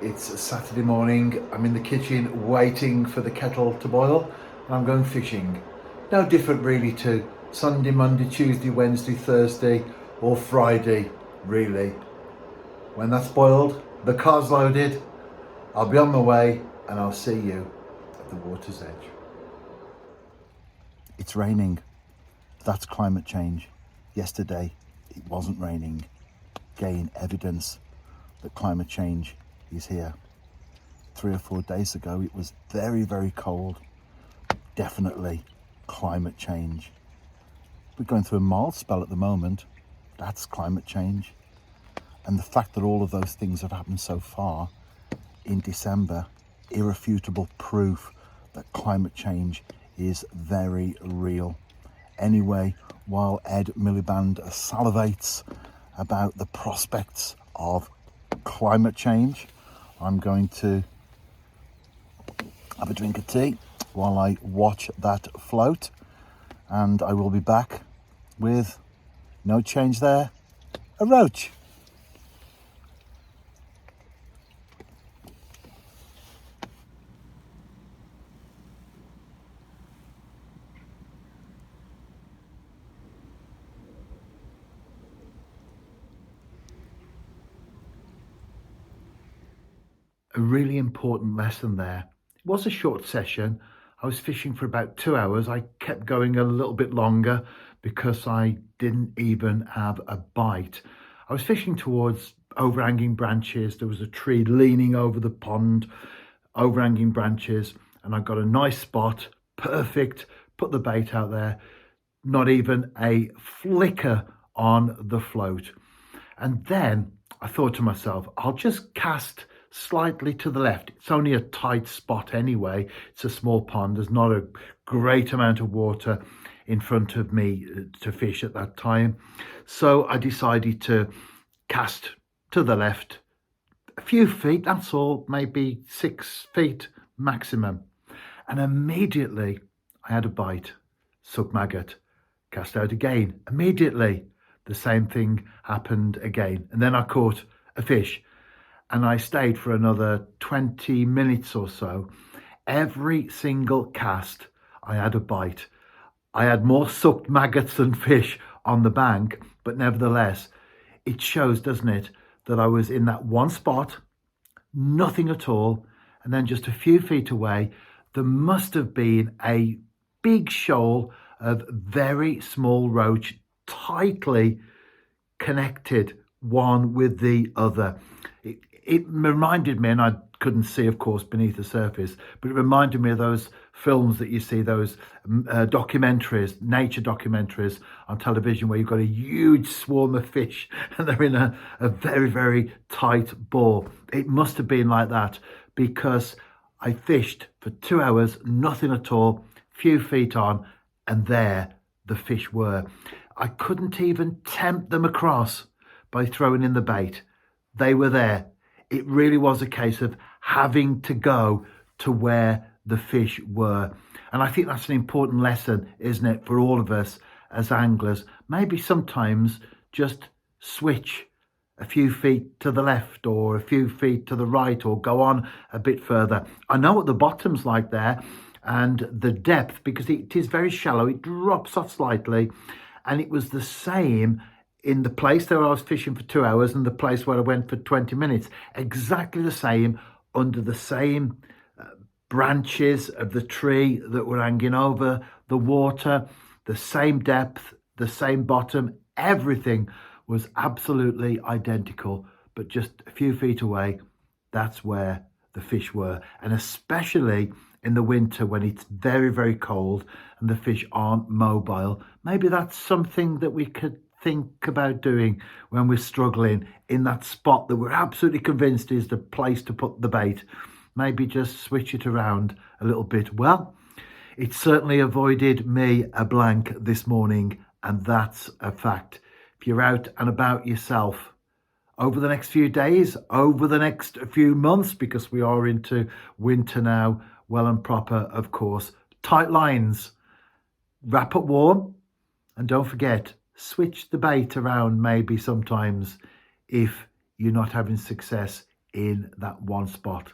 It's a Saturday morning. I'm in the kitchen waiting for the kettle to boil and I'm going fishing. No different really to Sunday, Monday, Tuesday, Wednesday, Thursday or Friday really. When that's boiled, the car's loaded, I'll be on my way and I'll see you at the water's edge. It's raining. That's climate change. Yesterday it wasn't raining. Again, evidence that climate change is here. 3 or 4 days ago it was very, very cold. Definitely climate change. We're going through a mild spell at the moment. That's climate change. And the fact that all of those things have happened so far in December, irrefutable proof that climate change is very real. Anyway, while Ed Miliband salivates about the prospects of climate change, I'm going to have a drink of tea while I watch that float, and I will be back with no change there, a roach. A really important lesson there. It was a short session. I was fishing for about 2 hours. I kept going a little bit longer because I didn't even have a bite. I was fishing towards overhanging branches. There was a tree leaning over the pond, overhanging branches, and I got a nice spot, perfect, put the bait out there, not even a flicker on the float. And then I thought to myself, I'll just cast slightly to the left. It's only a tight spot anyway. It's a small pond. There's not a great amount of water in front of me to fish at that time. So I decided to cast to the left a few feet, that's all, maybe 6 feet maximum. And immediately I had a bite, suck maggot, cast out again. Immediately the same thing happened again. And then I caught a fish and I stayed for another 20 minutes or so. Every single cast, I had a bite. I had more sucked maggots than fish on the bank, but nevertheless, it shows, doesn't it, that I was in that one spot, nothing at all, and then just a few feet away, there must have been a big shoal of very small roach tightly connected one with the other. It reminded me, and I couldn't see, of course, beneath the surface, but it reminded me of those films that you see, those documentaries, nature documentaries on television, where you've got a huge swarm of fish and they're in a very, very tight ball. It must have been like that because I fished for 2 hours, nothing at all, few feet on, and there the fish were. I couldn't even tempt them across by throwing in the bait. They were there. It really was a case of having to go to where the fish were. And I think that's an important lesson, isn't it, for all of us as anglers? Maybe sometimes just switch a few feet to the left or a few feet to the right, or go on a bit further. I know what the bottom's like there and the depth, because it is very shallow. It drops off slightly, and it was the same in the place where I was fishing for 2 hours and the place where I went for 20 minutes. Exactly the same, under the same branches of the tree that were hanging over the water, the same depth, the same bottom. Everything was absolutely identical, but just a few feet away, that's where the fish were. And especially in the winter when it's very, very cold and the fish aren't mobile, maybe that's something that we could think about doing when we're struggling in that spot that we're absolutely convinced is the place to put the bait. Maybe just switch it around a little bit. Well, it certainly avoided me a blank this morning, and that's a fact. If you're out and about yourself over the next few days, over the next few months, because we are into winter now, well and proper, of course, tight lines, wrap up warm, and don't forget, switch the bait around maybe sometimes if you're not having success in that one spot.